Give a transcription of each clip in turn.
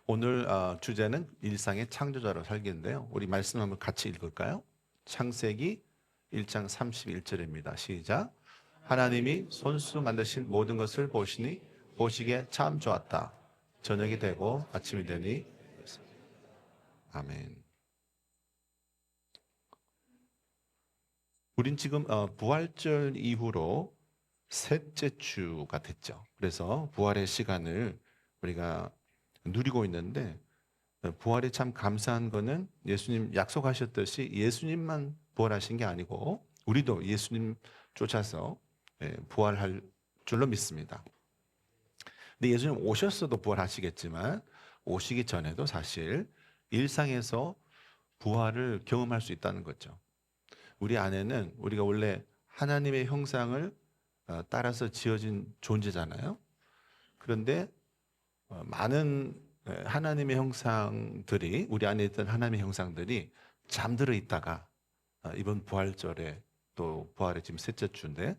오늘 주제는 일상의 창조자로 살기인데요. 우리 말씀 한번 같이 읽을까요? 창세기 1장 31절입니다. 시작. 하나님이 손수 만드신 모든 것을 보시니 보시기에 참 좋았다. 저녁이 되고 아침이 되니 아멘. 우린 지금 부활절 이후로 셋째 주가 됐죠. 그래서 부활의 시간을 우리가 누리고 있는데 부활에 참 감사한 거는 예수님 약속하셨듯이 예수님만 부활하신 게 아니고 우리도 예수님 쫓아서 부활할 줄로 믿습니다. 근데 예수님 오셨어도 부활하시겠지만 오시기 전에도 사실 일상에서 부활을 경험할 수 있다는 거죠. 우리 안에는 우리가 원래 하나님의 형상을 따라서 지어진 존재잖아요. 그런데 많은 하나님의 형상들이 우리 안에 있던 하나님의 형상들이 잠들어 있다가 이번 부활절에 또 부활의 지금 셋째 주인데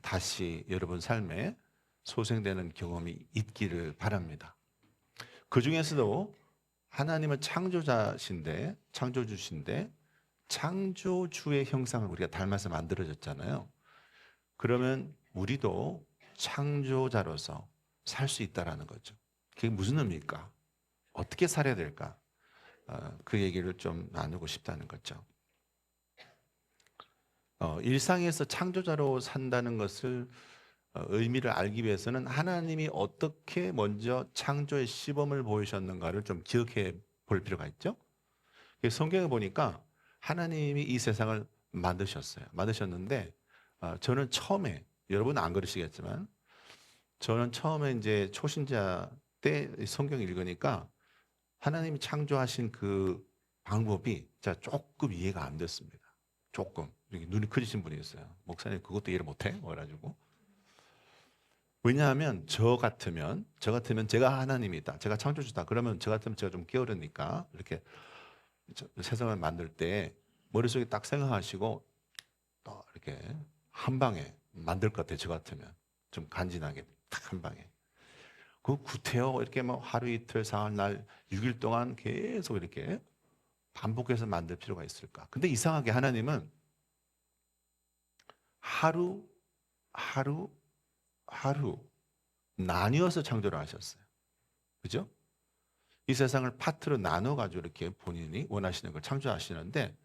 다시 여러분 삶에 소생되는 경험이 있기를 바랍니다. 그 중에서도 하나님은 창조자신데 창조주신데 창조주의 형상을 우리가 닮아서 만들어졌잖아요. 그러면 우리도 창조자로서 살 수 있다라는 거죠. 그게 무슨 의미일까? 어떻게 살아야 될까? 그 얘기를 좀 나누고 싶다는 거죠. 일상에서 창조자로 산다는 것을 의미를 알기 위해서는 하나님이 어떻게 먼저 창조의 시범을 보이셨는가를 좀 기억해 볼 필요가 있죠. 성경에 보니까 하나님이 이 세상을 만드셨는데 저는 처음에 여러분은 안 그러시겠지만 저는 처음에 이제 초신자 때 성경 읽으니까 하나님이 창조하신 그 방법이 제가 조금 이해가 안 됐습니다. 조금. 여기 눈이 크리신 분이 있어요. 목사님 그것도 이해를 못해? 그래가지고. 왜냐하면 저 같으면 제가 하나님이다. 제가 창조주다. 그러면 저 같으면 제가 좀 게으르니까 이렇게 세상을 만들 때 머릿속에 딱 생각하시고 또 이렇게 한 방에 만들 것 같아요. 저 같으면. 좀 간지나게 딱 한 방에. 그 구태여 이렇게 뭐 하루 이틀 사흘 날 6일 동안 계속 이렇게 반복해서 만들 필요가 있을까? 근데 이상하게 하나님은 하루 하루 하루 나뉘어서 창조를 하셨어요. 그죠? 이 세상을 파트로 나눠 가지고 이렇게 본인이 원하시는 걸 창조하시는데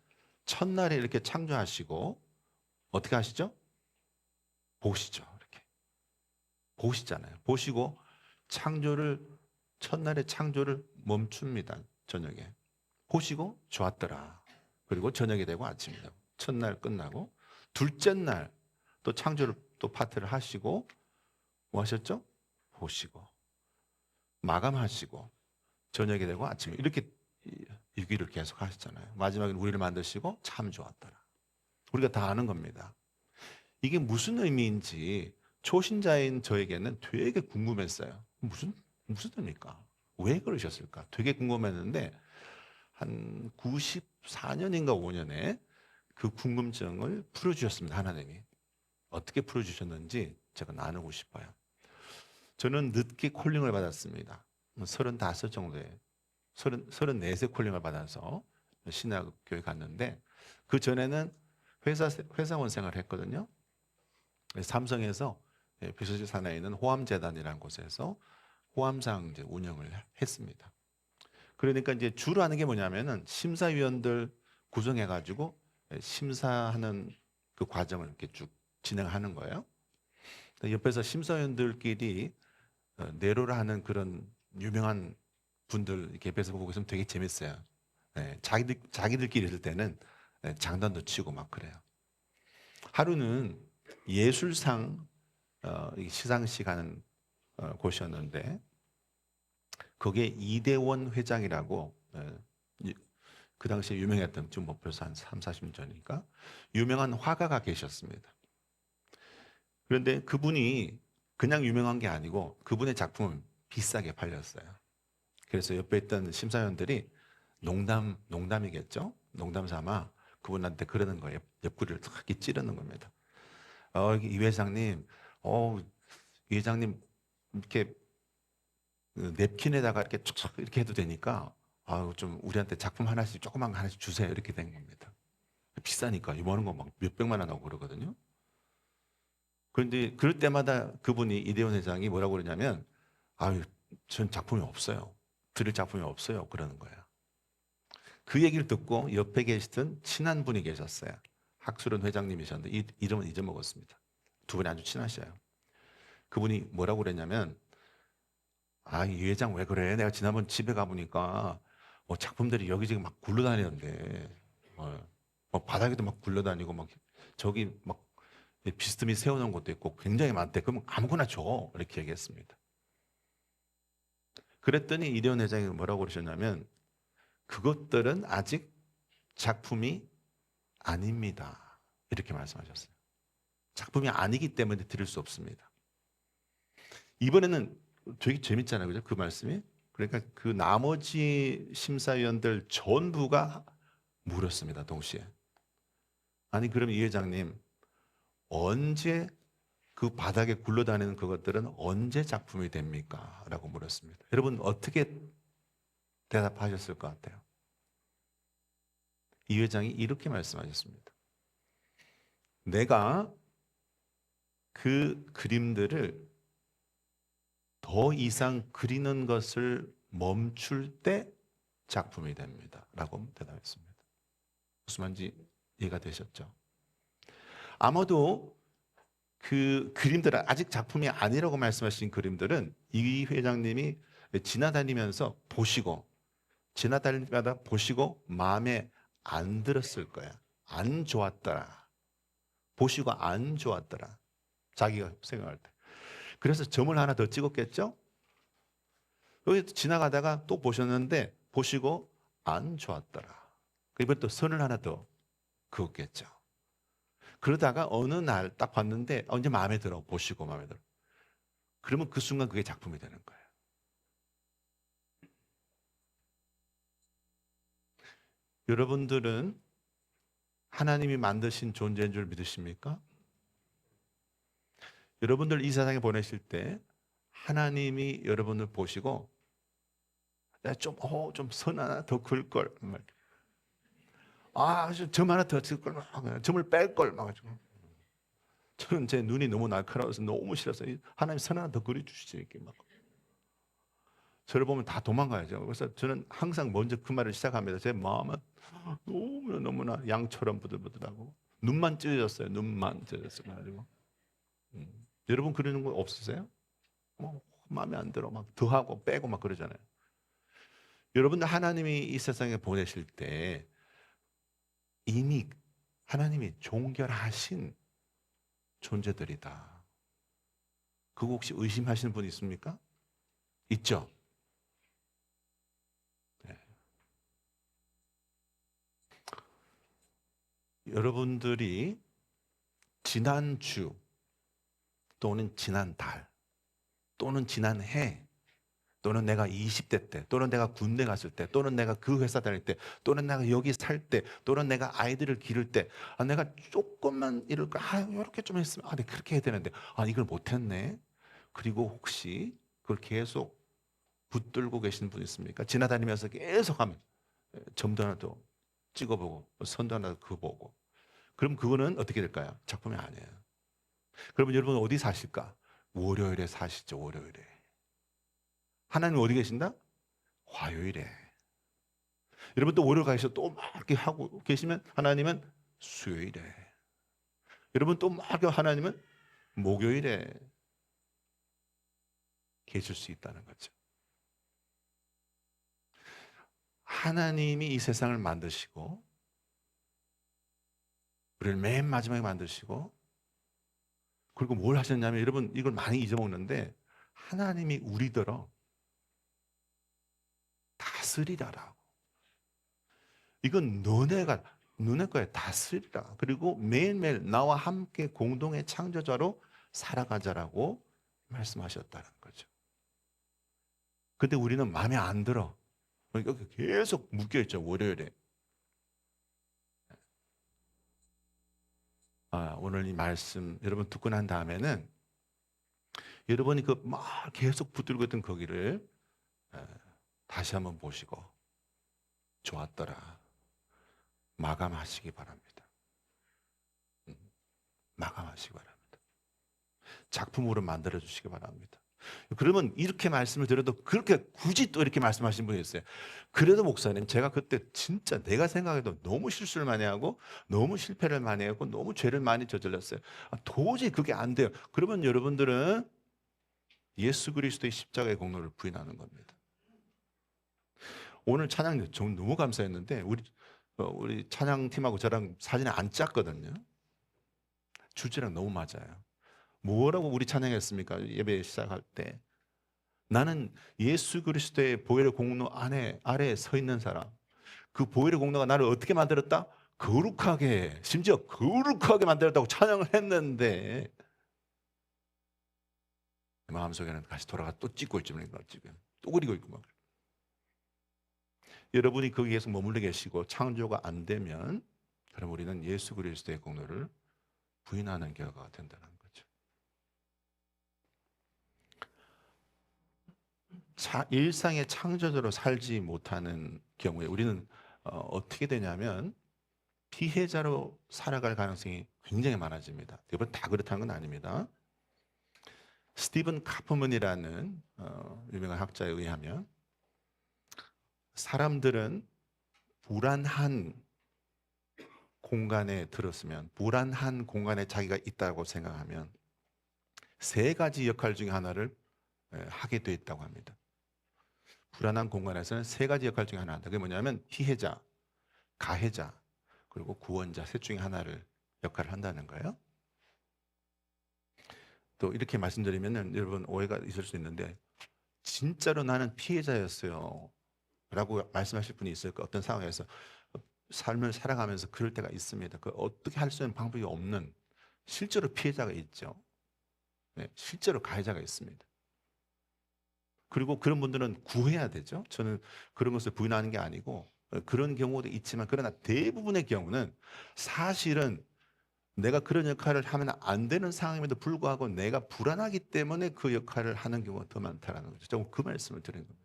첫날에 이렇게 창조하시고 어떻게 하시죠? 보시죠. 이렇게 보시잖아요. 보시고 첫날에 창조를 멈춥니다. 저녁에. 보시고 좋았더라. 그리고 저녁이 되고 아침이 되고 첫날 끝나고 둘째 날 또 창조를 또 파트를 하시고 뭐 하셨죠? 보시고 마감하시고 저녁이 되고 아침에 이렇게 일기를 계속 하셨잖아요. 마지막에 우리를 만드시고 참 좋았더라. 우리가 다 아는 겁니다. 이게 무슨 의미인지 초신자인 저에게는 되게 궁금했어요. 무슨 의미일까? 왜 그러셨을까? 되게 궁금했는데 한 94년인가 5년에 그 궁금증을 풀어주셨습니다. 하나님이. 어떻게 풀어주셨는지 제가 나누고 싶어요. 저는 늦게 콜링을 받았습니다. 35 정도에 34세 콜링을 받아서 신학교에 갔는데 그 전에는 회사원 생활을 했거든요. 삼성에서 비서실 산하에 있는 호암재단이라는 곳에서 호암상 이제 운영을 했습니다. 그러니까 이제 주로 하는 게 뭐냐면은 심사위원들 구성해가지고 심사하는 그 과정을 이렇게 쭉 진행하는 거예요. 옆에서 심사위원들끼리 내로를 하는 그런 유명한 분들 이렇게 옆에서 보고 있으면 되게 재밌어요. 자기들끼리 있을 때는 장단도 치고 막 그래요. 하루는 예술상 시상식 하는 곳이었는데 거기에 이대원 회장이라고 그 당시에 유명했던 지금 뭐 벌써 한 3, 40년 전이니까 유명한 화가가 계셨습니다. 그런데 그분이 그냥 유명한 게 아니고 그분의 작품은 비싸게 팔렸어요. 그래서 옆에 있던 심사위원들이 농담이겠죠? 농담 삼아 그분한테 그러는 거예요. 옆구리를 탁 찌르는 겁니다. 이 회장님, 이 회장님 이렇게 그 냅킨에다가 이렇게 쫙 이렇게 해도 되니까 아유 좀 우리한테 작품 하나씩 조그만 거 하나씩 주세요 이렇게 된 겁니다. 비싸니까 이만한 거 막 몇백만 원 하고 그러거든요. 그런데 그럴 때마다 그분이 이대원 회장이 뭐라고 그러냐면 아유 전 작품이 없어요. 드릴 작품이 없어요. 그러는 거예요. 그 얘기를 듣고 옆에 계시던 친한 분이 계셨어요. 학술원 회장님이셨는데 이름은 잊어먹었습니다. 두 분이 아주 친하셔요. 그분이 뭐라고 그랬냐면 이 회장 왜 그래? 내가 지난번 집에 가보니까 작품들이 여기저기 막 굴러다니는데 바닥에도 막 굴러다니고 막 저기 막 비스듬히 세워놓은 것도 있고 굉장히 많대. 그러면 아무거나 줘. 이렇게 얘기했습니다. 그랬더니 이대원 회장이 뭐라고 그러셨냐면 그것들은 아직 작품이 아닙니다. 이렇게 말씀하셨어요. 작품이 아니기 때문에 드릴 수 없습니다. 이번에는 되게 재밌잖아요. 그죠? 그 말씀이. 그러니까 그 나머지 심사위원들 전부가 물었습니다. 동시에. 아니 그럼 이 회장님 언제 그 바닥에 굴러다니는 그것들은 언제 작품이 됩니까? 라고 물었습니다. 여러분 어떻게 대답하셨을 것 같아요? 이 회장이 이렇게 말씀하셨습니다. 내가 그 그림들을 더 이상 그리는 것을 멈출 때 작품이 됩니다. 라고 대답했습니다. 무슨 말인지 이해가 되셨죠? 아마도 그 그림들은 아직 작품이 아니라고 말씀하신 그림들은 이 회장님이 지나다니면서 보시고 지나다니면서 보시고 마음에 안 들었을 거야. 안 좋았더라. 보시고 안 좋았더라. 자기가 생각할 때. 그래서 점을 하나 더 찍었겠죠? 여기 지나가다가 또 보셨는데 보시고 안 좋았더라. 이번 또 선을 하나 더 그었겠죠. 그러다가 어느 날 딱 봤는데 이제 마음에 들어. 보시고 마음에 들어. 그러면 그 순간 그게 작품이 되는 거예요. 여러분들은 하나님이 만드신 존재인 줄 믿으십니까? 여러분들 이 세상에 보내실 때 하나님이 여러분을 보시고 좀 선 하나 더 그을 걸. 점 하나 더 찍을 걸. 점을 뺄 걸. 막 가지고. 저는 제 눈이 너무 날카로워서 너무 싫어서 하나님 선 하나 더 그려주시지. 이렇게 막. 저를 보면 다 도망가야죠. 그래서 저는 항상 먼저 그 말을 시작합니다. 제 마음은 너무나 양처럼 부들부들하고 눈만 찢어졌어요. 눈만 찢어졌어요. 가지고 여러분 그러는 거 없으세요? 마음에 안 들어 막 더하고 빼고 막 그러잖아요. 여러분들 하나님이 이 세상에 보내실 때 이미 하나님이 종결하신 존재들이다. 그거 혹시 의심하시는 분 있습니까? 있죠? 네. 여러분들이 지난주 또는 지난달 또는 지난해 또는 내가 20대 때 또는 내가 군대 갔을 때 또는 내가 그 회사 다닐 때 또는 내가 여기 살 때 또는 내가 아이들을 기를 때 내가 조금만 이럴까 이렇게 좀 했으면 내가 그렇게 해야 되는데 이걸 못했네. 그리고 혹시 그걸 계속 붙들고 계신 분 있습니까? 지나다니면서 계속 하면 점도 하나 더 찍어보고 선도 하나 더 그어보고 그럼 그거는 어떻게 될까요? 작품이 아니에요. 그러면 여러분 어디 사실까? 월요일에 사시죠. 월요일에. 하나님 어디 계신다? 화요일에. 여러분 또 월요일 가셔서 또 막 이렇게 하고 계시면 하나님은 수요일에. 여러분 또 막 하나님은 목요일에 계실 수 있다는 거죠. 하나님이 이 세상을 만드시고 우리를 맨 마지막에 만드시고 그리고 뭘 하셨냐면 여러분 이걸 많이 잊어먹는데 하나님이 우리더러 다스리라라고. 이건 너네 거에 다스리라. 그리고 매일매일 나와 함께 공동의 창조자로 살아가자라고 말씀하셨다는 거죠. 근데 우리는 마음에 안 들어. 그러니까 계속 묶여있죠. 월요일에. 오늘 이 말씀 여러분 듣고 난 다음에는 여러분이 그 막 계속 붙들고 있던 거기를 에, 다시 한번 보시고 좋았더라 마감하시기 바랍니다. 마감하시기 바랍니다. 작품으로 만들어 주시기 바랍니다. 그러면 이렇게 말씀을 드려도 그렇게 굳이 또 이렇게 말씀하신 분이 있어요. 그래도 목사님, 제가 그때 진짜 내가 생각해도 너무 실수를 많이 하고 너무 실패를 많이 하고 너무 죄를 많이 저질렀어요. 도저히 그게 안 돼요. 그러면 여러분들은 예수 그리스도의 십자가의 공로를 부인하는 겁니다. 오늘 찬양 정 너무 감사했는데 우리 찬양팀하고 저랑 사진을 안 짰거든요. 주제랑 너무 맞아요. 뭐라고 우리 찬양했습니까? 예배 시작할 때 나는 예수 그리스도의 보혈의 공로 아래에 서 있는 사람. 그 보혈의 공로가 나를 어떻게 만들었다? 거룩하게, 심지어 거룩하게 만들었다고 찬양을 했는데 마음속에는 다시 돌아가 또 찍고 있지만 지금 또 그리고 있고 막. 여러분이 거기 계속 머물러 계시고 창조가 안 되면 그럼 우리는 예수 그리스도의 공로를 부인하는 결과가 된다는 거죠. 일상의 창조자로 살지 못하는 경우에 우리는 어떻게 되냐면 피해자로 살아갈 가능성이 굉장히 많아집니다. 여러분 다 그렇다는 건 아닙니다. 스티븐 카프먼이라는 유명한 학자에 의하면 사람들은 불안한 공간에 들었으면 불안한 공간에 자기가 있다고 생각하면 세 가지 역할 중에 하나를 하게 돼 있다고 합니다. 불안한 공간에서는 세 가지 역할 중에 하나 한다. 그게 뭐냐면 피해자, 가해자, 그리고 구원자 셋 중에 하나를 역할을 한다는 거예요. 또 이렇게 말씀드리면 여러분 오해가 있을 수 있는데 진짜로 나는 피해자였어요 라고 말씀하실 분이 있을 까 어떤 상황에서 삶을 살아가면서 그럴 때가 있습니다. 그 어떻게 할 수 있는 방법이 없는 실제로 피해자가 있죠. 네, 실제로 가해자가 있습니다. 그리고 그런 분들은 구해야 되죠. 저는 그런 것을 부인하는 게 아니고 그런 경우도 있지만 그러나 대부분의 경우는 사실은 내가 그런 역할을 하면 안 되는 상황임에도 불구하고 내가 불안하기 때문에 그 역할을 하는 경우가 더 많다는 거죠. 저는 그 말씀을 드린 겁니다.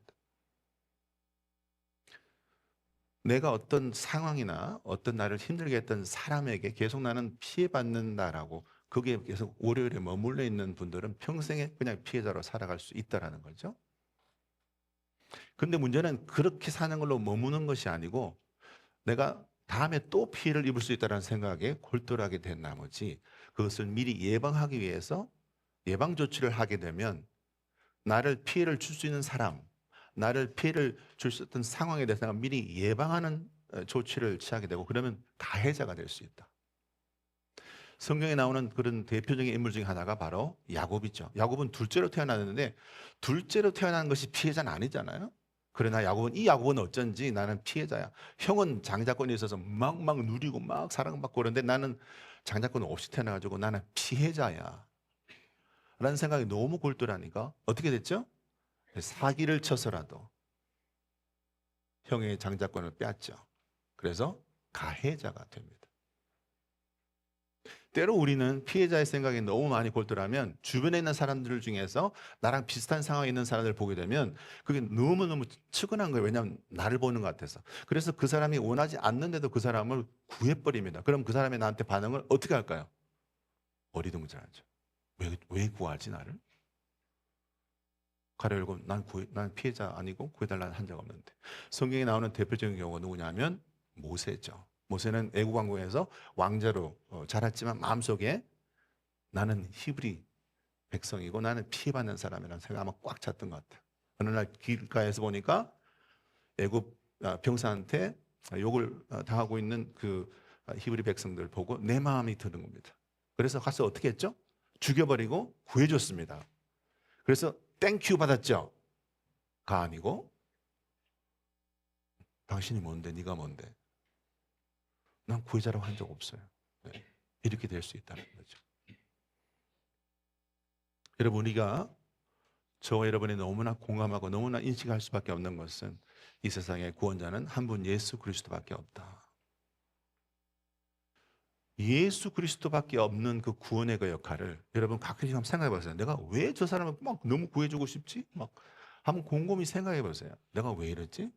내가 어떤 상황이나 어떤 나를 힘들게 했던 사람에게 계속 나는 피해받는다라고 거기에 계속 오래오래 머물러 있는 분들은 평생에 그냥 피해자로 살아갈 수 있다는 거죠. 근데 문제는 그렇게 사는 걸로 머무는 것이 아니고 내가 다음에 또 피해를 입을 수 있다는 생각에 골똘하게 된 나머지 그것을 미리 예방하기 위해서 예방 조치를 하게 되면 나를 피해를 줄 수 있는 사람, 나를 피해를 줄 수 있던 상황에 대해서 미리 예방하는 조치를 취하게 되고 그러면 가해자가 될 수 있다. 성경에 나오는 그런 대표적인 인물 중에 하나가 바로 야곱이죠. 야곱은 둘째로 태어났는데 둘째로 태어난 것이 피해자는 아니잖아요. 그러나 야곱은 어쩐지 나는 피해자야. 형은 장자권이 있어서 막 누리고 막 사랑받고 그러는데 나는 장자권 없이 태어나가지고 나는 피해자야. 라는 생각이 너무 골똘하니까 어떻게 됐죠? 사기를 쳐서라도 형의 장자권을 뺐죠. 그래서 가해자가 됩니다. 때로 우리는 피해자의 생각에 너무 많이 골똘하면 주변에 있는 사람들 중에서 나랑 비슷한 상황에 있는 사람들을 보게 되면 그게 너무너무 측은한 거예요. 왜냐하면 나를 보는 것 같아서. 그래서 그 사람이 원하지 않는데도 그 사람을 구해버립니다. 그럼 그 사람이 나한테 반응을 어떻게 할까요? 어리둥절하죠. 왜 구하지 나를? 가려 열고 난 피해자 아니고 구해달라는 한 적 없는데. 성경에 나오는 대표적인 경우가 누구냐면 모세죠. 모세는 애국 왕국에서 왕자로 자랐지만 마음속에 나는 히브리 백성이고 나는 피해받는 사람이라는 생각 아마 꽉 찼던 것 같아요. 어느 날 길가에서 보니까 애국 병사한테 욕을 당하고 있는 그 히브리 백성들 보고 내 마음이 드는 겁니다. 그래서 가서 어떻게 했죠? 죽여버리고 구해줬습니다. 그래서 땡큐 받았죠? 가 아니고 당신이 뭔데? 네가 뭔데? 난 구해자라고 한 적 없어요. 네. 이렇게 될 수 있다는 거죠. 여러분 우리가 저와 여러분이 너무나 공감하고 너무나 인식할 수밖에 없는 것은 이 세상의 구원자는 한 분 예수 그리스도밖에 없다. 예수 그리스도밖에 없는 그 구원의 그 역할을 여러분 가끔씩 한번 생각해 보세요. 내가 왜 저 사람을 막 너무 구해주고 싶지? 막 한번 곰곰이 생각해 보세요. 내가 왜 이랬지?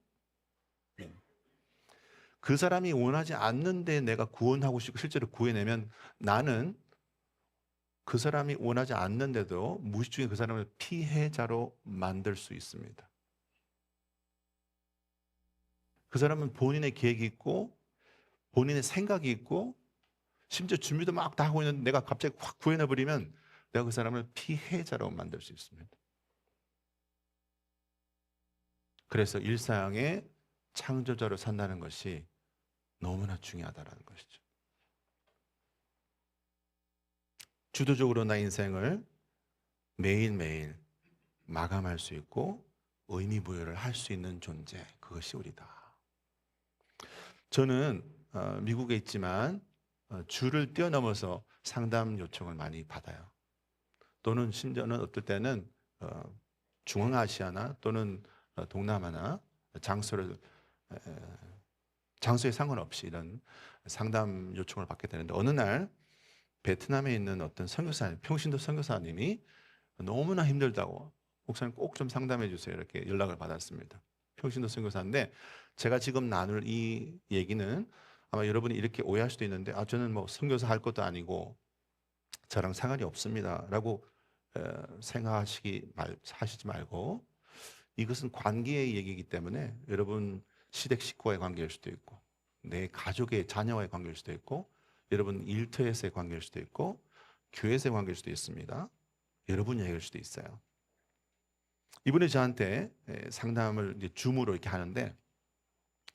그 사람이 원하지 않는데 내가 구원하고 싶고 실제로 구해내면 나는 그 사람이 원하지 않는데도 무의식 중에 그 사람을 피해자로 만들 수 있습니다. 그 사람은 본인의 계획이 있고 본인의 생각이 있고 심지어 준비도 막 다 하고 있는데 내가 갑자기 확 구해내버리면 내가 그 사람을 피해자로 만들 수 있습니다. 그래서 일상의 창조자로 산다는 것이 너무나 중요하다는 것이죠. 주도적으로 나 인생을 매일매일 마감할 수 있고 의미 부여를 할 수 있는 존재, 그것이 우리다. 저는 미국에 있지만 주를 뛰어넘어서 상담 요청을 많이 받아요. 또는 심지어는 어떨 때는 중앙아시아나 또는 동남아나 장소에 상관없이 이런 상담 요청을 받게 되는데 어느 날 베트남에 있는 어떤 선교사님, 평신도 선교사님이 너무나 힘들다고 목사님 꼭 좀 상담해 주세요 이렇게 연락을 받았습니다. 평신도 선교사인데 제가 지금 나눌 이 얘기는 아마 여러분이 이렇게 오해할 수도 있는데 저는 뭐 선교사 할 것도 아니고 저랑 상관이 없습니다 라고 하시지 말고 이것은 관계의 얘기이기 때문에 여러분 시댁 식구와의 관계일 수도 있고 내 가족의 자녀와의 관계일 수도 있고 여러분 일터에서의 관계일 수도 있고 교회에서의 관계일 수도 있습니다. 여러분 얘기일 수도 있어요. 이분이 저한테 상담을 이제 줌으로 이렇게 하는데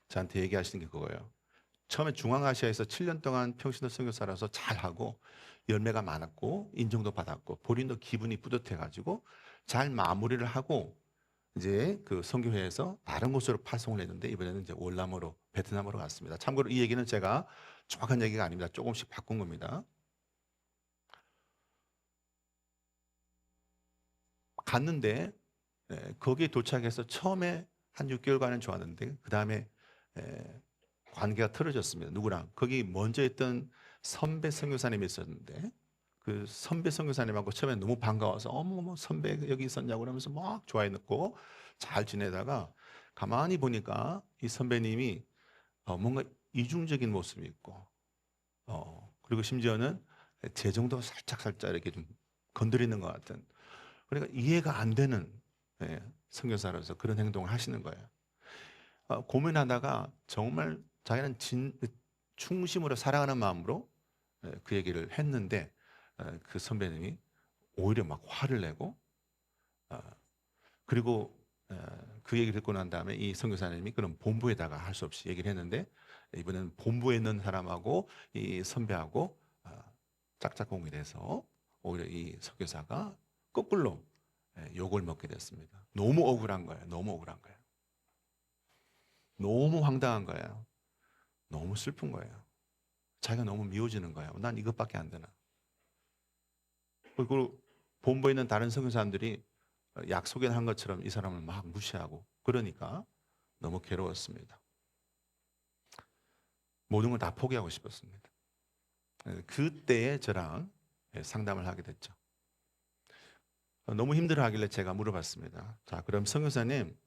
저한테 얘기하시는 게 그거예요. 처음에 중앙아시아에서 7년 동안 평신도 선교사라서 잘하고 열매가 많았고 인정도 받았고 본인도 기분이 뿌듯해가지고 잘 마무리를 하고 이제 그 선교회에서 다른 곳으로 파송을 했는데 이번에는 이제 월남으로 베트남으로 갔습니다. 참고로 이 얘기는 제가 정확한 얘기가 아닙니다. 조금씩 바꾼 겁니다. 갔는데 거기에 도착해서 처음에 한 6개월간은 좋았는데 그 다음에 관계가 틀어졌습니다. 누구랑? 거기 먼저 있던 선배 선교사님이 있었는데 그 선배 선교사님하고 처음에 너무 반가워서 어머 선배 여기 있었냐고 그러면서 막 좋아해놓고 잘 지내다가 가만히 보니까 이 선배님이 뭔가 이중적인 모습이 있고 그리고 심지어는 재정도 살짝 이렇게 좀 건드리는 것 같은 그러니까 이해가 안 되는 선교사로서 그런 행동을 하시는 거예요. 고민하다가 정말 자기는 충심으로 사랑하는 마음으로 그 얘기를 했는데 그 선배님이 오히려 막 화를 내고 그리고 그 얘기를 듣고 난 다음에 이 선교사님이 그럼 본부에다가 할 수 없이 얘기를 했는데 이번에는 본부에 있는 사람하고 이 선배하고 짝짝꿍이 돼서 오히려 이 선교사가 거꾸로 욕을 먹게 됐습니다. 너무 억울한 거예요. 너무 억울한 거예요. 너무 황당한 거예요. 너무 슬픈 거예요. 자기가 너무 미워지는 거예요. 난 이것밖에 안 되나. 그리고 본부에 있는 다른 선교사님들이 약속한 것처럼 이 사람을 막 무시하고 그러니까 너무 괴로웠습니다. 모든 걸 다 포기하고 싶었습니다. 그때에 저랑 상담을 하게 됐죠. 너무 힘들어하길래 제가 물어봤습니다. 자, 그럼 선교사님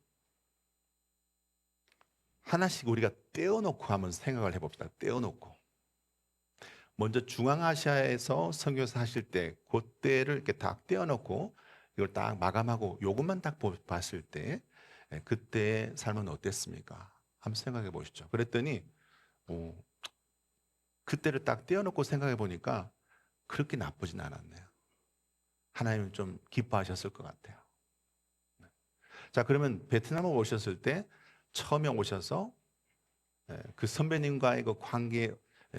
하나씩 우리가 떼어놓고 한번 생각을 해봅시다. 떼어놓고. 먼저 중앙아시아에서 선교사 하실 때 그때를 이렇게 딱 떼어놓고 이걸 딱 마감하고 요것만 딱 봤을 때 그때의 삶은 어땠습니까? 한번 생각해 보시죠. 그랬더니 그때를 딱 떼어놓고 생각해 보니까 그렇게 나쁘진 않았네요. 하나님은 좀 기뻐하셨을 것 같아요. 자, 그러면 베트남에 오셨을 때 처음에 오셔서 그 선배님과의 그 관계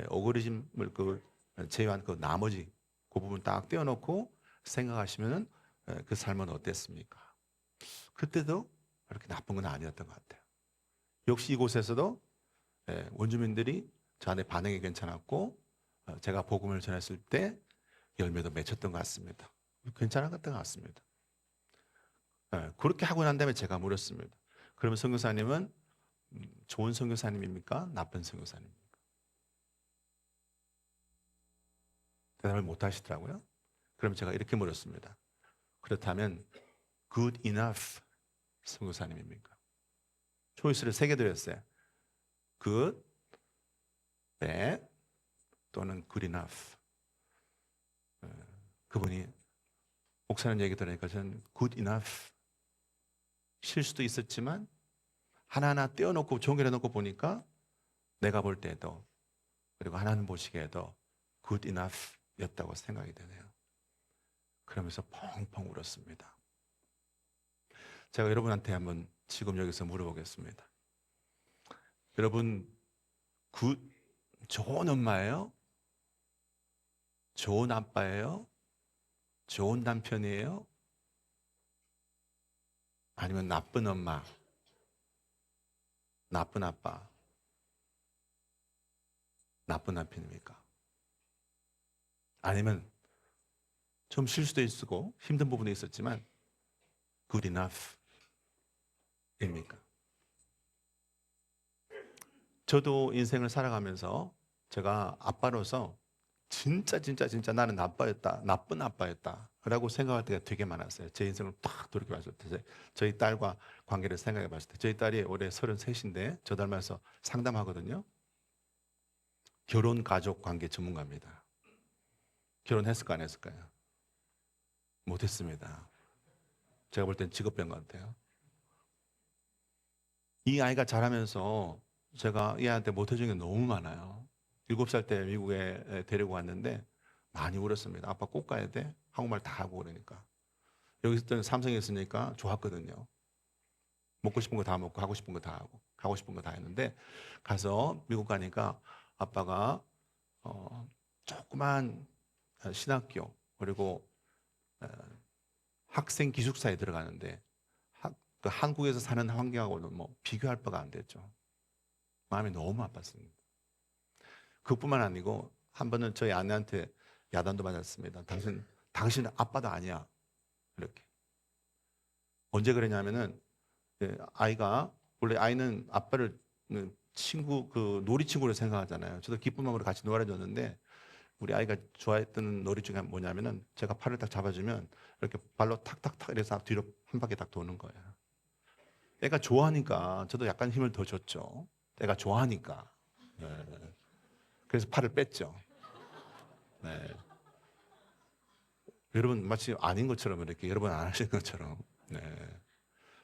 오그리즘을 그 제외한 그 나머지 그 부분 딱 떼어놓고 생각하시면은 그 삶은 어땠습니까? 그때도 그렇게 나쁜 건 아니었던 것 같아요. 역시 이곳에서도 원주민들이 저한테 반응이 괜찮았고 제가 복음을 전했을 때 열매도 맺혔던 것 같습니다. 괜찮았던 것 같습니다. 그렇게 하고 난 다음에 제가 물었습니다. 그러면 선교사님은 좋은 선교사님입니까? 나쁜 선교사님입니까? 대답을 못 하시더라고요. 그럼 제가 이렇게 물었습니다. 그렇다면 good enough 선교사님입니까? 초이스를 3개 드렸어요. good, bad 또는 good enough. 그분이 목사님 얘기 들으니까 저는 good enough. 실수도 있었지만 하나하나 떼어놓고 종결해놓고 보니까 내가 볼 때도 그리고 하나님 보시기에도 good enough 였다고 생각이 되네요. 그러면서 펑펑 울었습니다. 제가 여러분한테 한번 지금 여기서 물어보겠습니다. 여러분 good, 좋은 엄마예요? 좋은 아빠예요? 좋은 남편이에요? 아니면 나쁜 엄마, 나쁜 아빠, 나쁜 남편입니까? 아니면 좀 실수도 있고 힘든 부분도 있었지만 good enough 입니까? 저도 인생을 살아가면서 제가 아빠로서 진짜 나는 아빠였다, 나쁜 아빠였다 라고 생각할 때가 되게 많았어요. 제 인생을 딱 돌이켜봤을 때 저희 딸과 관계를 생각해 봤을 때 저희 딸이 올해 33인데 저 닮아서 상담하거든요. 결혼 가족 관계 전문가입니다. 결혼했을까 안 했을까요? 못했습니다. 제가 볼 땐 직업병 같아요. 이 아이가 자라면서 제가 이 아이한테 못해준 게 너무 많아요. 7살 때 미국에 데리고 왔는데 많이 울었습니다. 아빠 꼭 가야 돼? 한국말 다 하고 그러니까. 여기서 때는 삼성에 있으니까 좋았거든요. 먹고 싶은 거 다 먹고 하고 싶은 거 다 하고 가고 싶은 거 다 했는데 가서 미국 가니까 아빠가 조그만 신학교 그리고 학생 기숙사에 들어가는데 그 한국에서 사는 환경하고는 뭐 비교할 바가 안 됐죠. 마음이 너무 아팠습니다. 그뿐만 아니고 한 번은 저희 아내한테 야단도 맞았습니다. 당신 아빠도 아니야. 이렇게. 언제 그랬냐면은 아이가 원래 아이는 아빠를 친구 그 놀이 친구로 생각하잖아요. 저도 기쁜 마음으로 같이 놀아줬는데 우리 아이가 좋아했던 놀이 중에 뭐냐면은 제가 팔을 딱 잡아주면 이렇게 발로 탁탁탁 이래서 뒤로 한 바퀴 딱 도는 거예요. 애가 좋아하니까 저도 약간 힘을 더 줬죠. 애가 좋아하니까. 네. 그래서 팔을 뺐죠. 네. 여러분 마치 아닌 것처럼 이렇게 여러분 안 하신 것처럼. 네.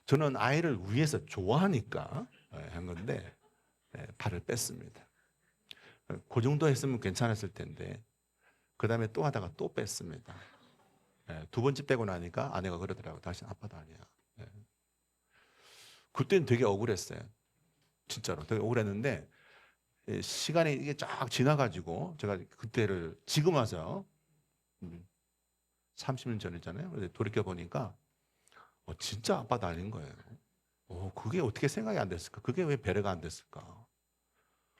저는 아이를 위해서 좋아하니까 한 건데 팔을 뺐습니다. 그 정도 했으면 괜찮았을 텐데 그 다음에 또 하다가 또 뺐습니다. 2번째 빼고 나니까 아내가 그러더라고요. 당신 아빠도 아니야. 그때는 되게 억울했어요. 진짜로 되게 억울했는데 시간이 이게 쫙 지나가지고 제가 그때를 지금 와서 30년 전이잖아요. 돌이켜 보니까 진짜 아빠도 아닌 거예요. 그게 어떻게 생각이 안 됐을까? 그게 왜 배려가 안 됐을까?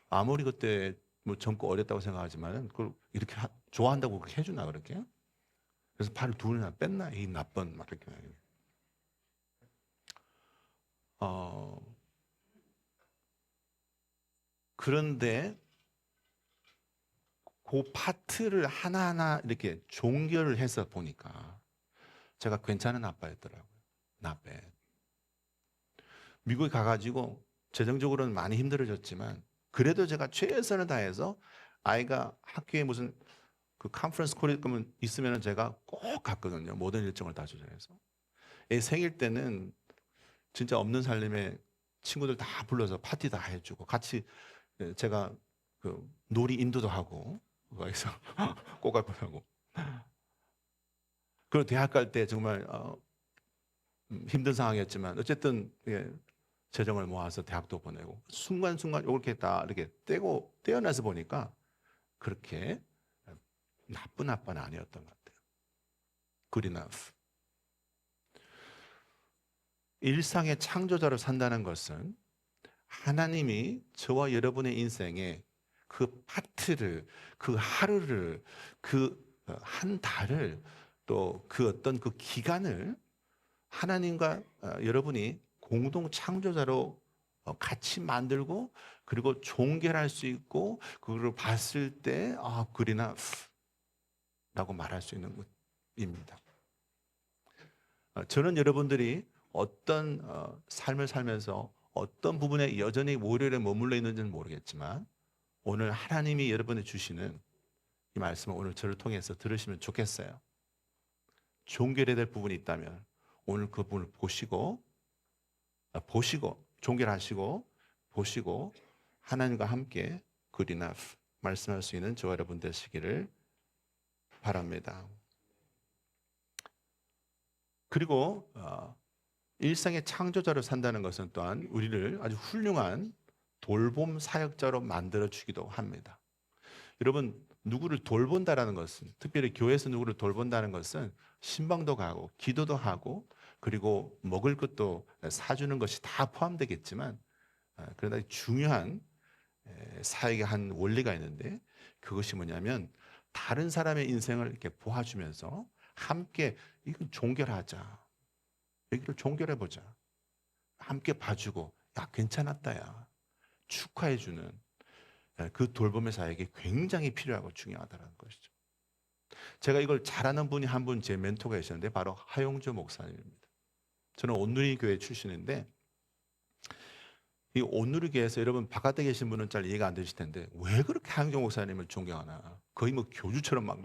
아무리 그때 뭐 젊고 어렸다고 생각하지만은 그걸 이렇게 좋아한다고 그렇게 해주나 그렇게? 그래서 팔을 둘이나 뺐나? 이 나쁜 막 이렇게. 그런데 그 파트를 하나하나 이렇게 종결을 해서 보니까 제가 괜찮은 아빠였더라고요. 나빼. 미국에 가가지고 재정적으로는 많이 힘들어졌지만 그래도 제가 최선을 다해서 아이가 학교에 무슨 그 컨퍼런스 콜이 있으면 제가 꼭 갔거든요. 모든 일정을 다 조절해서. 애 생일 때는 진짜 없는 살림에 친구들 다 불러서 파티 다 해주고 같이 제가 그 놀이 인도도 하고 거기서 꼬깔꼬하고 그리고 대학 갈 때 정말 힘든 상황이었지만 어쨌든 재정을 모아서 대학도 보내고 순간순간 이렇게 다 이렇게 떼어내서 보니까 그렇게 나쁜 아빠는 아니었던 것 같아요. Good enough. 일상의 창조자로 산다는 것은 하나님이 저와 여러분의 인생에 그 파트를, 그 하루를, 그 한 달을 또 그 어떤 그 기간을 하나님과 여러분이 공동 창조자로 같이 만들고 그리고 종결할 수 있고 그걸 봤을 때 good enough 라고 말할 수 있는 것입니다. 저는 여러분들이 어떤 삶을 살면서 어떤 부분에 여전히 월요일에 머물러 있는지는 모르겠지만 오늘 하나님이 여러분에 주시는 이 말씀을 오늘 저를 통해서 들으시면 좋겠어요. 종결해야 될 부분이 있다면 오늘 그 부분을 보시고 종결하시고 보시고 하나님과 함께 good enough 말씀할 수 있는 저와 여러분 되시기를 바랍니다. 그리고 일상의 창조자로 산다는 것은 또한 우리를 아주 훌륭한 돌봄 사역자로 만들어 주기도 합니다. 여러분, 누구를 돌본다라는 것은, 특별히 교회에서 누구를 돌본다는 것은 신방도 가고 기도도 하고 그리고 먹을 것도 사주는 것이 다 포함되겠지만, 그러나 중요한 사역의 한 원리가 있는데 그것이 뭐냐면 다른 사람의 인생을 이렇게 보아주면서 함께 이걸 종결하자. 여기를 종결해보자. 함께 봐주고 야 괜찮았다 야 축하해주는 그 돌봄의 사역이 굉장히 필요하고 중요하다는 것이죠. 제가 이걸 잘하는 분이 한 분 제 멘토가 계셨는데 바로 하용조 목사님입니다. 저는 온누리 교회 출신인데 이 온누리 교회에서 여러분 바깥에 계신 분은 잘 이해가 안 되실 텐데 왜 그렇게 하용조 목사님을 존경하나? 거의 뭐 교주처럼 막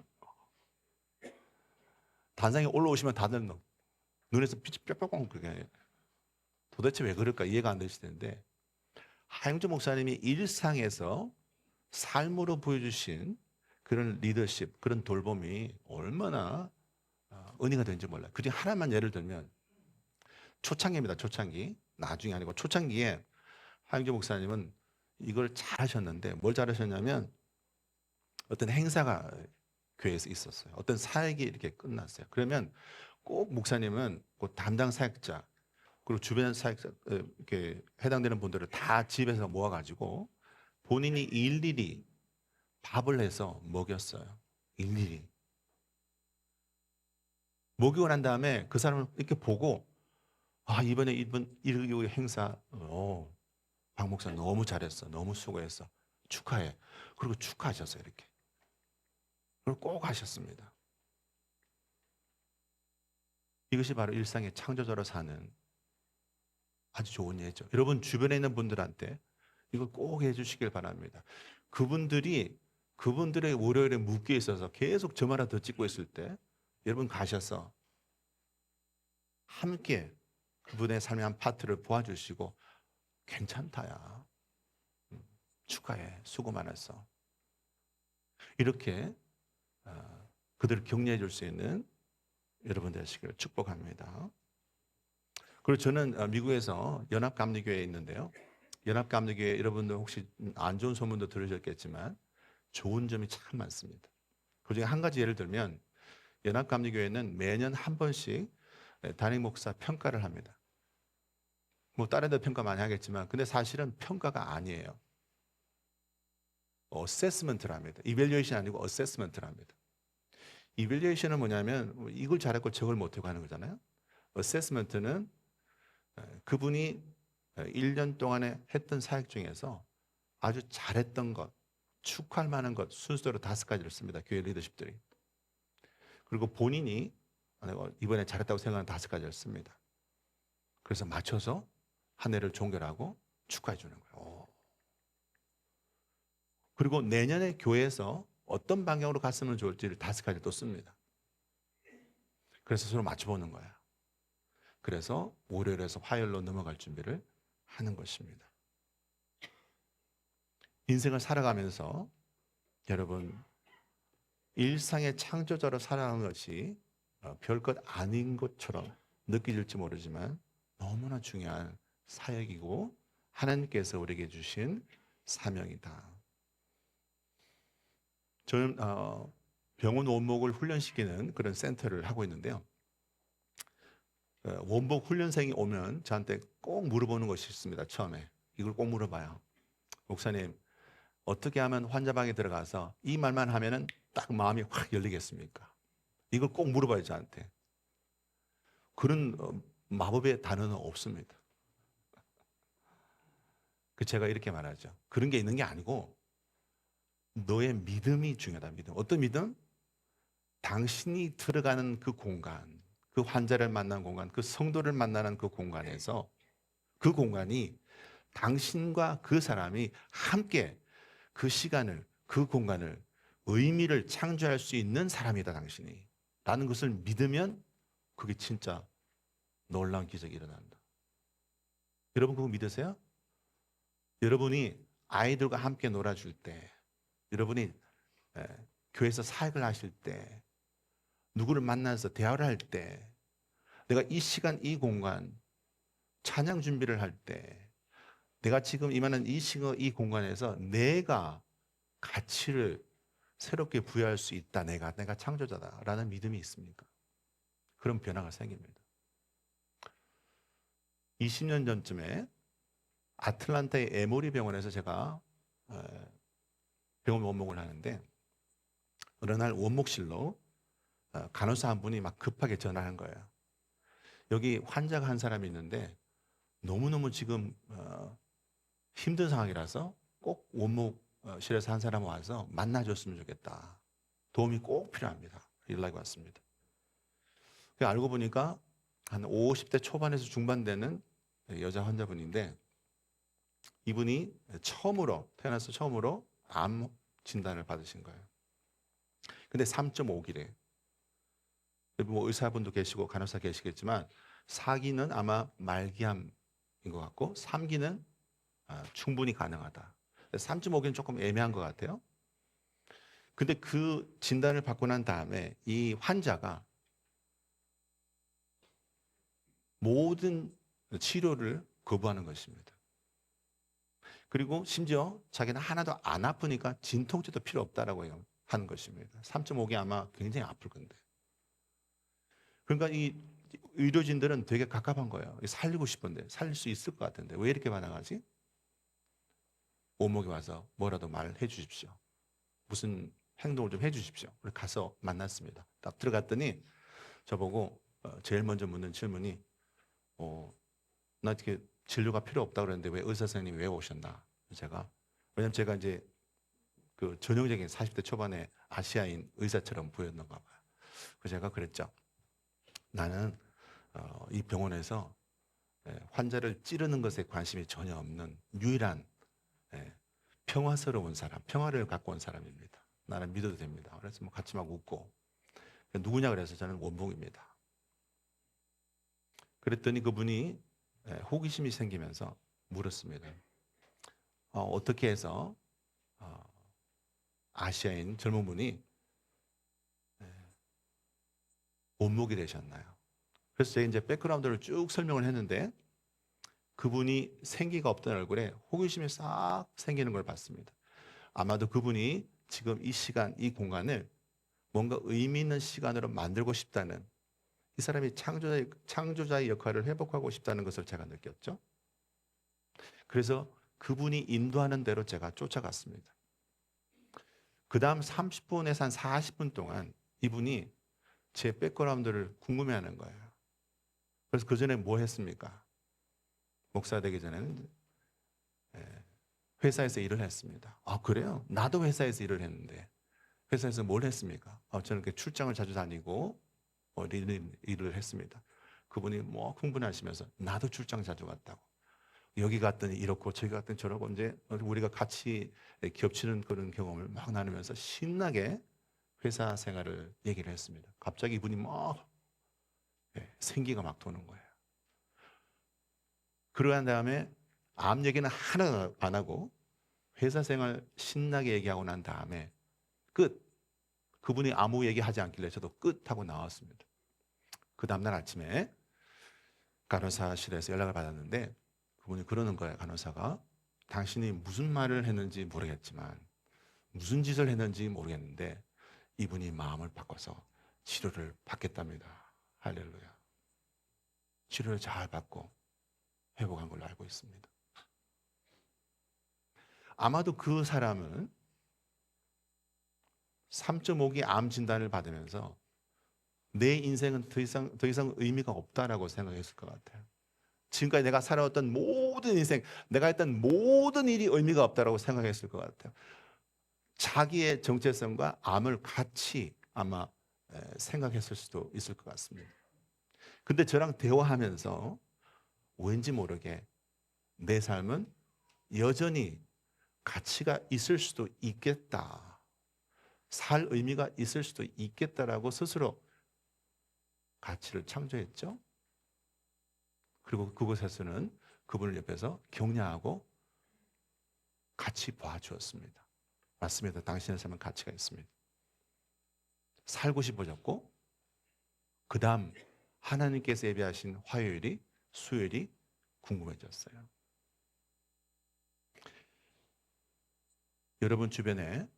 단상에 올라오시면 다들 눈에서 빛이 뿅뿅뿅 그게 도대체 왜 그럴까 이해가 안 되실 텐데 하용조 목사님이 일상에서 삶으로 보여주신 그런 리더십, 그런 돌봄이 얼마나 은혜가 되는지 몰라요. 그중 하나만 예를 들면 초창기입니다. 초창기. 나중이 아니고 초창기에 하용조 목사님은 이걸 잘하셨는데 뭘 잘하셨냐면 어떤 행사가 교회에서 있었어요. 어떤 사역이 이렇게 끝났어요. 그러면 꼭 목사님은 그 담당 사역자 그리고 주변 사역자 이렇게 해당되는 분들을 다 집에서 모아가지고 본인이 일일이 밥을 해서 먹였어요. 일일이. 먹이고 난 다음에 그 사람을 이렇게 보고 이번에 이번 일요 행사 박 목사 너무 잘했어. 너무 수고했어. 축하해. 그리고 축하하셨어요. 이렇게. 그걸 꼭 하셨습니다. 이것이 바로 일상의 창조자로 사는 아주 좋은 예죠. 여러분 주변에 있는 분들한테 이걸 꼭 해주시길 바랍니다. 그분들의 월요일에 묶여 있어서 계속 저 하나 더 찍고 있을 때 여러분 가셔서 함께 그분의 삶의 한 파트를 도와주시고 괜찮다야. 축하해. 수고 많았어. 이렇게 그들을 격려해 줄 수 있는 여러분 되시기를 축복합니다. 그리고 저는 미국에서 연합감리교회에 있는데요. 연합감리교회 여러분들 혹시 안 좋은 소문도 들으셨겠지만 좋은 점이 참 많습니다. 그중에 한 가지 예를 들면 연합감리교회는 매년 한 번씩 담임 목사 평가를 합니다. 뭐 다른 데 평가 많이 하겠지만 근데 사실은 평가가 아니에요. 어세스먼트를 합니다. 이밸류에이션 아니고 어세스먼트를 합니다. 이밸류에이션은 뭐냐면 이걸 잘했고 저걸 못하고 하는 거잖아요. 어세스먼트는 그분이 1년 동안에 했던 사역 중에서 아주 잘했던 것, 축하할 만한 것 순서로 5가지를 씁니다. 교회 리더십들이. 그리고 본인이 이번에 잘했다고 생각하는 5가지를 씁니다. 그래서 맞춰서 한 해를 종결하고 축하해 주는 거예요. 그리고 내년에 교회에서 어떤 방향으로 갔으면 좋을지를 5가지 또 씁니다. 그래서 서로 맞춰보는 거야. 그래서 월요일에서 화요일로 넘어갈 준비를 하는 것입니다. 인생을 살아가면서 여러분 일상의 창조자로 살아가는 것이 별것 아닌 것처럼 느껴질지 모르지만 너무나 중요한 사역이고 하나님께서 우리에게 주신 사명이다. 저는 병원 원목을 훈련시키는 그런 센터를 하고 있는데요. 원복 훈련생이 오면 저한테 꼭 물어보는 것이 있습니다. 처음에 이걸 꼭 물어봐요. 목사님 어떻게 하면 환자방에 들어가서 이 말만 하면은 딱 마음이 확 열리겠습니까? 이걸 꼭 물어봐요 저한테. 그런 마법의 단어는 없습니다. 제가 이렇게 말하죠. 그런 게 있는 게 아니고 너의 믿음이 중요하다. 믿음. 어떤 믿음? 당신이 들어가는 그 공간, 그 환자를 만난 공간, 그 성도를 만나는 그 공간에서 그 공간이 당신과 그 사람이 함께 그 시간을, 그 공간을, 의미를 창조할 수 있는 사람이다, 당신이. 라는 것을 믿으면 그게 진짜 놀라운 기적이 일어난다. 여러분 그거 믿으세요? 여러분이 아이들과 함께 놀아줄 때, 여러분이 교회에서 사역을 하실 때, 누구를 만나서 대화를 할 때, 내가 이 시간, 이 공간, 찬양 준비를 할 때, 내가 지금 임하는 이 시간, 이 공간에서 내가 가치를 새롭게 부여할 수 있다. 내가 창조자다라는 믿음이 있습니까? 그런 변화가 생깁니다. 20년 전쯤에 아틀란타의 에모리 병원에서 제가 병원 원목을 하는데 어느 날 원목실로 간호사 한 분이 막 급하게 전화한 거예요. 여기 환자가 한 사람이 있는데 너무너무 지금 힘든 상황이라서 꼭 원목실에서 한 사람 와서 만나줬으면 좋겠다. 도움이 꼭 필요합니다. 연락이 왔습니다. 알고 보니까 한 50대 초반에서 중반 되는 여자 환자분인데 이분이 태어나서 처음으로 암 진단을 받으신 거예요. 근데 3.5기래. 뭐 의사분도 계시고 간호사 계시겠지만 4기는 아마 말기암인 것 같고 3기는 충분히 가능하다. 3.5기는 조금 애매한 것 같아요. 근데 그 진단을 받고 난 다음에 이 환자가 모든 치료를 거부하는 것입니다. 그리고 심지어 자기는 하나도 안 아프니까 진통제도 필요 없다라고 하는 것입니다. 3.5기 아마 굉장히 아플 건데. 그러니까 이 의료진들은 되게 갑갑한 거예요. 살리고 싶은데 살릴 수 있을 것 같은데 왜 이렇게 반응하지? 오목이 와서 뭐라도 말해 주십시오. 무슨 행동을 좀 해 주십시오. 그래서 가서 만났습니다. 딱 들어갔더니 저보고 제일 먼저 묻는 질문이 나 이렇게 진료가 필요 없다고 그랬는데 왜 의사 선생님이 왜 오셨나? 왜냐면 제가 이제 그 전형적인 40대 초반의 아시아인 의사처럼 보였는가 봐요. 그래서 제가 그랬죠. 나는 이 병원에서 환자를 찌르는 것에 관심이 전혀 없는 유일한 평화스러운 사람, 평화를 갖고 온 사람입니다. 나는 믿어도 됩니다. 그래서 뭐 같이 막 웃고 누구냐 그래서 저는 원봉입니다. 그랬더니 그분이 호기심이 생기면서 물었습니다. 어떻게 해서 아시아인 젊은 분이 원목이 되셨나요? 그래서 제가 이제 백그라운드를 쭉 설명을 했는데 그분이 생기가 없던 얼굴에 호기심이 싹 생기는 걸 봤습니다. 아마도 그분이 지금 이 시간, 이 공간을 뭔가 의미 있는 시간으로 만들고 싶다는 이 사람이 창조자의 역할을 회복하고 싶다는 것을 제가 느꼈죠. 그래서 그분이 인도하는 대로 제가 쫓아갔습니다. 그 다음 30분에서 한 40분 동안 이분이 제 백그라운드를 궁금해하는 거예요. 그래서 그 전에 뭐 했습니까? 목사 되기 전에는 회사에서 일을 했습니다. 아, 그래요? 나도 회사에서 일을 했는데 회사에서 뭘 했습니까? 저는 출장을 자주 다니고 일을 했습니다. 그분이 뭐 흥분하시면서 나도 출장 자주 갔다고. 여기 갔더니 이렇고 저기 갔더니 저러고 이제 우리가 같이 겹치는 그런 경험을 막 나누면서 신나게 회사 생활을 얘기를 했습니다. 갑자기 이분이 막 생기가 막 도는 거예요. 그러한 다음에 암 얘기는 하나 안 하고 회사 생활 신나게 얘기하고 난 다음에 끝. 그분이 아무 얘기하지 않길래 저도 끝 하고 나왔습니다. 그 다음날 아침에 간호사실에서 연락을 받았는데 그분이 그러는 거예요. 간호사가 당신이 무슨 말을 했는지 모르겠지만 무슨 짓을 했는지 모르겠는데 이분이 마음을 바꿔서 치료를 받겠답니다. 할렐루야. 치료를 잘 받고 회복한 걸로 알고 있습니다. 아마도 그 사람은 3.5기 암 진단을 받으면서 내 인생은 더 이상 의미가 없다라고 생각했을 것 같아요. 지금까지 내가 살아왔던 모든 인생, 내가 했던 모든 일이 의미가 없다라고 생각했을 것 같아요. 자기의 정체성과 암을 같이 아마 생각했을 수도 있을 것 같습니다. 근데 저랑 대화하면서 왠지 모르게 내 삶은 여전히 가치가 있을 수도 있겠다. 살 의미가 있을 수도 있겠다라고 스스로 가치를 창조했죠. 그리고 그곳에서는 그분을 옆에서 격려하고 같이 봐주었습니다. 맞습니다. 당신의 삶은 가치가 있습니다. 살고 싶어졌고, 그 다음 하나님께서 예비하신 화요일이, 수요일이 궁금해졌어요. 여러분 주변에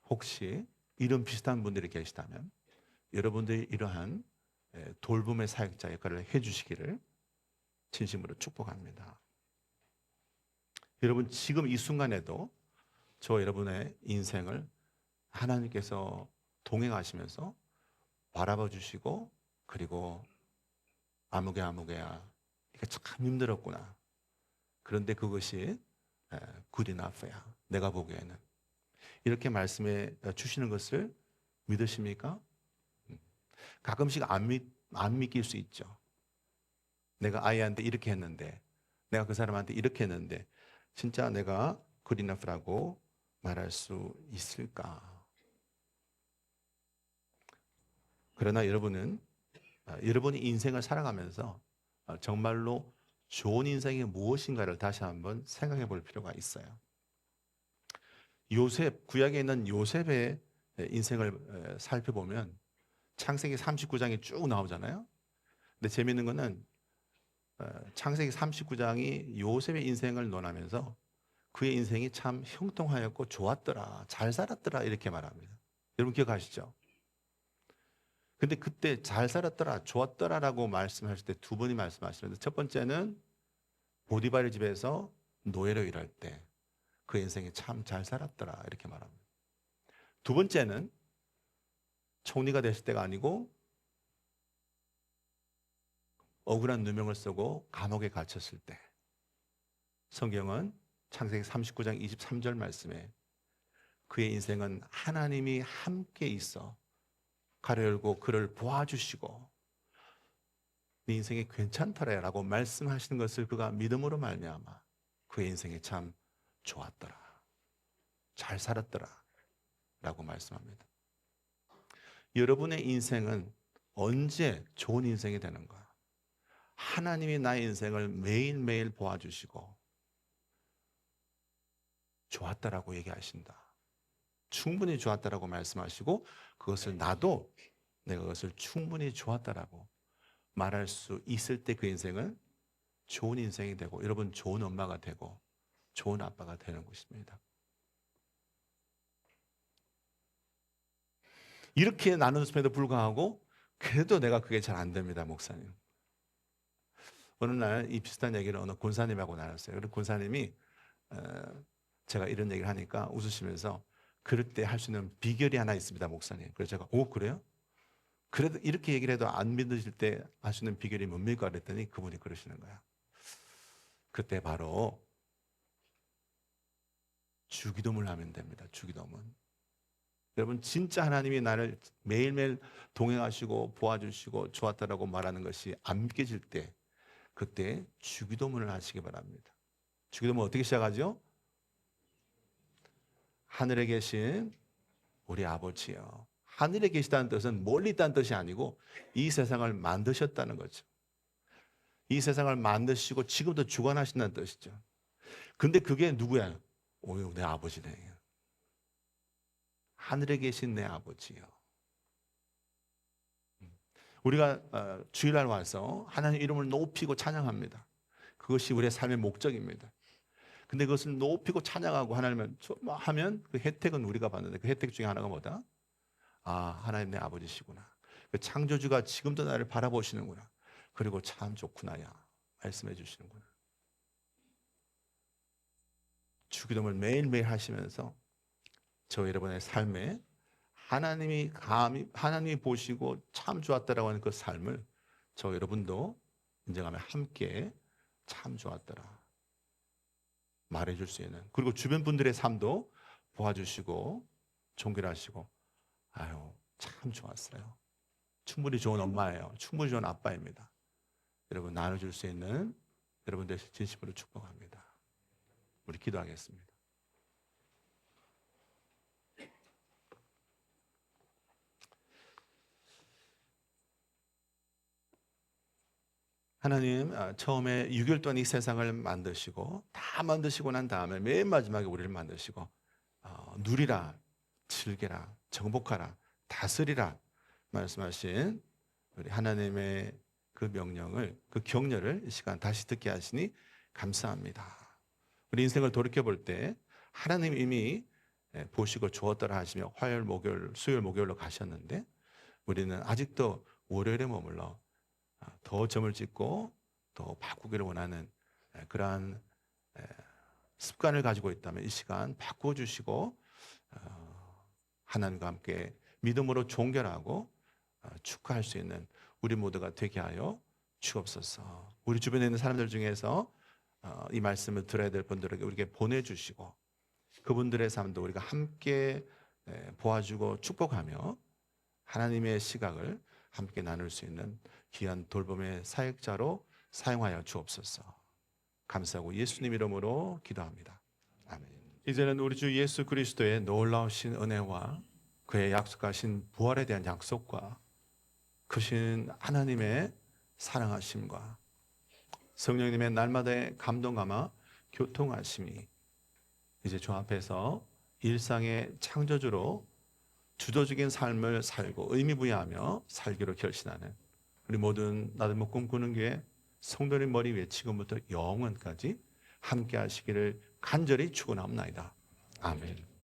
혹시 이런 비슷한 분들이 계시다면 여러분들이 이러한 돌봄의 사역자 역할을 해주시기를 진심으로 축복합니다. 여러분 지금 이 순간에도 저 여러분의 인생을 하나님께서 동행하시면서 바라봐 주시고, 그리고 아무개야 이게 참 힘들었구나. 그런데 그것이 good enough야. 내가 보기에는. 이렇게 말씀해 주시는 것을 믿으십니까? 가끔씩 안 믿길 수 있죠. 내가 아이한테 이렇게 했는데, 내가 그 사람한테 이렇게 했는데 진짜 내가 good enough라고 말할 수 있을까? 그러나 여러분은 여러분이 인생을 살아가면서 정말로 좋은 인생이 무엇인가를 다시 한번 생각해 볼 필요가 있어요. 요셉, 구약에 있는 요셉의 인생을 살펴보면 창세기 39장이 쭉 나오잖아요. 근데 재미있는 거는 창세기 39장이 요셉의 인생을 논하면서 그의 인생이 참 형통하였고 좋았더라, 잘 살았더라 이렇게 말합니다. 여러분 기억하시죠? 근데 그때 잘 살았더라, 좋았더라라고 말씀하실 때 두 분이 말씀하시는데, 첫 번째는 보디발의 집에서 노예로 일할 때 그 인생이 참 잘 살았더라 이렇게 말합니다. 두 번째는 총리가 됐을 때가 아니고 억울한 누명을 쓰고 감옥에 갇혔을 때, 성경은 창세기 39장 23절 말씀에 그의 인생은 하나님이 함께 있어 가로 열고 그를 보아주시고 네 인생이 괜찮더라 라고 말씀하시는 것을 그가 믿음으로 말미암아 그의 인생이 참 좋았더라, 잘 살았더라 라고 말씀합니다. 여러분의 인생은 언제 좋은 인생이 되는가? 하나님이 나의 인생을 매일매일 보아주시고 좋았다라고 얘기하신다. 충분히 좋았다라고 말씀하시고 그것을 나도 내가 그것을 충분히 좋았다라고 말할 수 있을 때 그 인생은 좋은 인생이 되고 여러분 좋은 엄마가 되고 좋은 아빠가 되는 것입니다. 이렇게 나눴음에도 불구하고 그래도 내가 그게 잘 안 됩니다, 목사님. 어느 날 이 비슷한 얘기를 어느 권사님하고 나눴어요. 그리고 권사님이 제가 이런 얘기를 하니까 웃으시면서 그럴 때 할 수 있는 비결이 하나 있습니다, 목사님. 그래서 제가 그래요? 그래도 이렇게 얘기를 해도 안 믿으실 때 할 수 있는 비결이 뭡니까? 그랬더니 그분이 그러시는 거야. 그때 바로 주기도문을 하면 됩니다. 주기도문. 여러분 진짜 하나님이 나를 매일매일 동행하시고 보아주시고 좋았다라고 말하는 것이 안 믿겨질 때 그때 주기도문을 하시기 바랍니다. 주기도문 어떻게 시작하죠? 하늘에 계신 우리 아버지요. 하늘에 계시다는 뜻은 멀리 있다는 뜻이 아니고 이 세상을 만드셨다는 거죠. 이 세상을 만드시고 지금도 주관하신다는 뜻이죠. 근데 그게 누구야? 내 아버지네. 하늘에 계신 내 아버지요. 우리가 주일날 와서 하나님 이름을 높이고 찬양합니다. 그것이 우리의 삶의 목적입니다. 근데 그것을 높이고 찬양하고 하나님을 하면 그 혜택은 우리가 받는데 그 혜택 중에 하나가 뭐다? 하나님 내 아버지시구나. 그 창조주가 지금도 나를 바라보시는구나. 그리고 참 좋구나야 말씀해 주시는구나. 주기도문을 매일매일 하시면서 저 여러분의 삶에 하나님이 보시고 참 좋았다라고 하는 그 삶을 저 여러분도 인정하며 함께 참 좋았더라 말해줄 수 있는, 그리고 주변 분들의 삶도 도와주시고 존귀하시고 참 좋았어요. 충분히 좋은 엄마예요. 충분히 좋은 아빠입니다. 여러분 나눠줄 수 있는 여러분들 진심으로 축복합니다. 우리 기도하겠습니다. 하나님, 처음에 6일 동안 이 세상을 만드시고 다 만드시고 난 다음에 맨 마지막에 우리를 만드시고 누리라, 즐겨라, 정복하라, 다스리라 말씀하신 우리 하나님의 그 명령을, 그 격려를 이 시간 다시 듣게 하시니 감사합니다. 우리 인생을 돌이켜볼 때 하나님 이미 보시고 주었더라 하시며 화요일, 목요일, 수요일, 목요일로 가셨는데 우리는 아직도 월요일에 머물러 더 점을 찍고 더 바꾸기를 원하는 그러한 습관을 가지고 있다면 이 시간 바꿔주시고 하나님과 함께 믿음으로 종결하고 축하할 수 있는 우리 모두가 되게 하여 주옵소서. 우리 주변에 있는 사람들 중에서 이 말씀을 들어야 될 분들에게 우리에게 보내주시고 그분들의 삶도 우리가 함께 보아주고 축복하며 하나님의 시각을 함께 나눌 수 있는 귀한 돌봄의 사역자로 사용하여 주옵소서. 감사하고 예수님 이름으로 기도합니다. 아멘. 이제는 우리 주 예수 그리스도의 놀라우신 은혜와 그의 약속하신 부활에 대한 약속과 크신 하나님의 사랑하심과 성령님의 날마다의 감동감화 교통하심이 이제 주 앞에서 일상의 창조주로 주도적인 삶을 살고 의미 부여하며 살기로 결심하는 우리 모든 나들목 꿈꾸는 교회 성도의 머리 위에 지금부터 영원까지 함께 하시기를 간절히 축원합니다. 아멘.